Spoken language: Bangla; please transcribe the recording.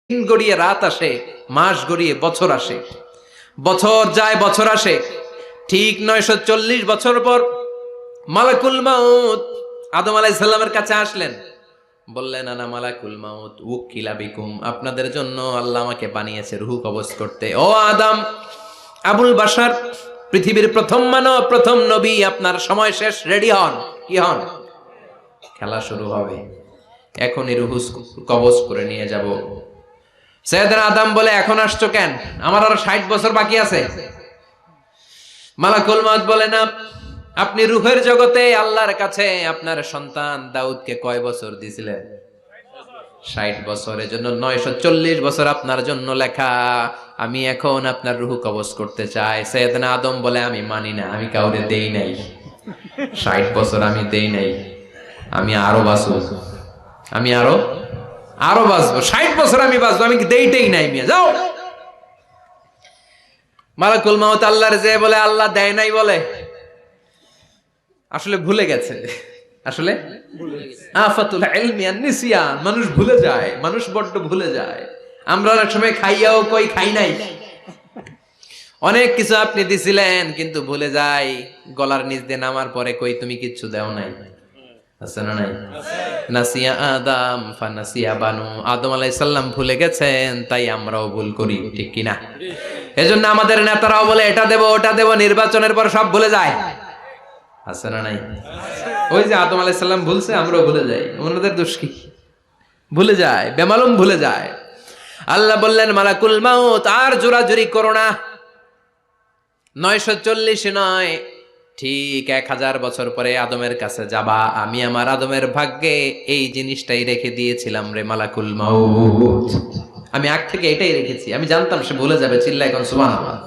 দিন গড়িয়ে রাত আসে, মাস গড়িয়ে বছর আসে, বছর যায় বছর আসে। ঠিক 940 বছর পর মালাকুল মাউত আদম আলাইহিস সালামের কাছে আসলেন। বললেন, আনা মালাকুল মাউত উকিলা বিকুম, আপনাদের জন্য আল্লাহ আমাকে বানিয়েছে রূহ কবজ করতে। ও আদম, আবুল বাশার, পৃথিবীর প্রথম মানব, প্রথম নবী, আপনার সময় শেষ, রেডি হন। কি হন? খেলা শুরু হবে, এখনই রূহ কবজ করে নিয়ে যাব। সাইয়েদনা আদম বলে, এখন আসছো কেন? আমার আরো 60 বছর বাকি আছে। মালাকুল মাউত বলে, না, আপনি রূহের জগতে আল্লাহর কাছে আপনার সন্তান দাউদকে কয় বছর দিয়েছিলেন? 60 বছর। এজন্য 940 বছর আপনার জন্য লেখা। আমি এখন আপনার রূহ কবজ করতে চাই। সাইয়েদনা আদম বলে, আমি মানি না, আমি কাউরে দেই নাই। 60 বছর আমি দেই নাই, আমি আরো বাঁচবো, আমি আরো বাঁচবো, 60 বছর আমি বাঁচবো, আমি দেইতেই নাই। মিয়া যাও। মালাকুল মাউত আল্লাহর যে বলে আল্লাহ দেয় নাই বলে, আসলে ভুলে গেছে। আসলে আফাতুল ইলমি আন-নিসিয়ান, মানুষ ভুলে যায়, মানুষ বড্ড ভুলে যায়। আমরা অনেক সময় খাইয়াও কই খাই নাই। অনেক কিছু আপনি দিছিলেন কিন্তু ভুলে যাই, গলার নিচ দিয়ে নামার পরে কই তুমি কিচ্ছু দাও নাই। আছে না নাই? নাসিয়া আদম ফানাসিয়া বানু, আদম আলাইহিস সালাম ভুলে গেছেন, তাই আমরাও ভুল করি, ঠিক কি না? এজন্য আমাদের নেতারাও বলে এটা দেব ওটা দেব, নির্বাচনের পর সব ভুলে যায়। আছে না নাই? ওই যে আদম আলাইহিস সালাম ভুলছে, আমরাও ভুলে যাই। ওনাদের দোষ কি? ভুলে যায়, বেমালুম ভুলে যায়। আল্লাহ বললেন, মালাকুল মাউত আর জোরাজুরি করো না। 940 নয়, ঠিক 1000 বছর পরে আদমের কাছে যাবা। আমি আমার আদমের ভাগ্যে এই জিনিসটাই রেখে দিয়েছিলাম রে মালাকুল মাউত। আমি আগ থেকে এটাই রেখেছি, আমি জানতাম সে ভুলে যাবে। চিল্লা এখন সুবহানাল্লাহ।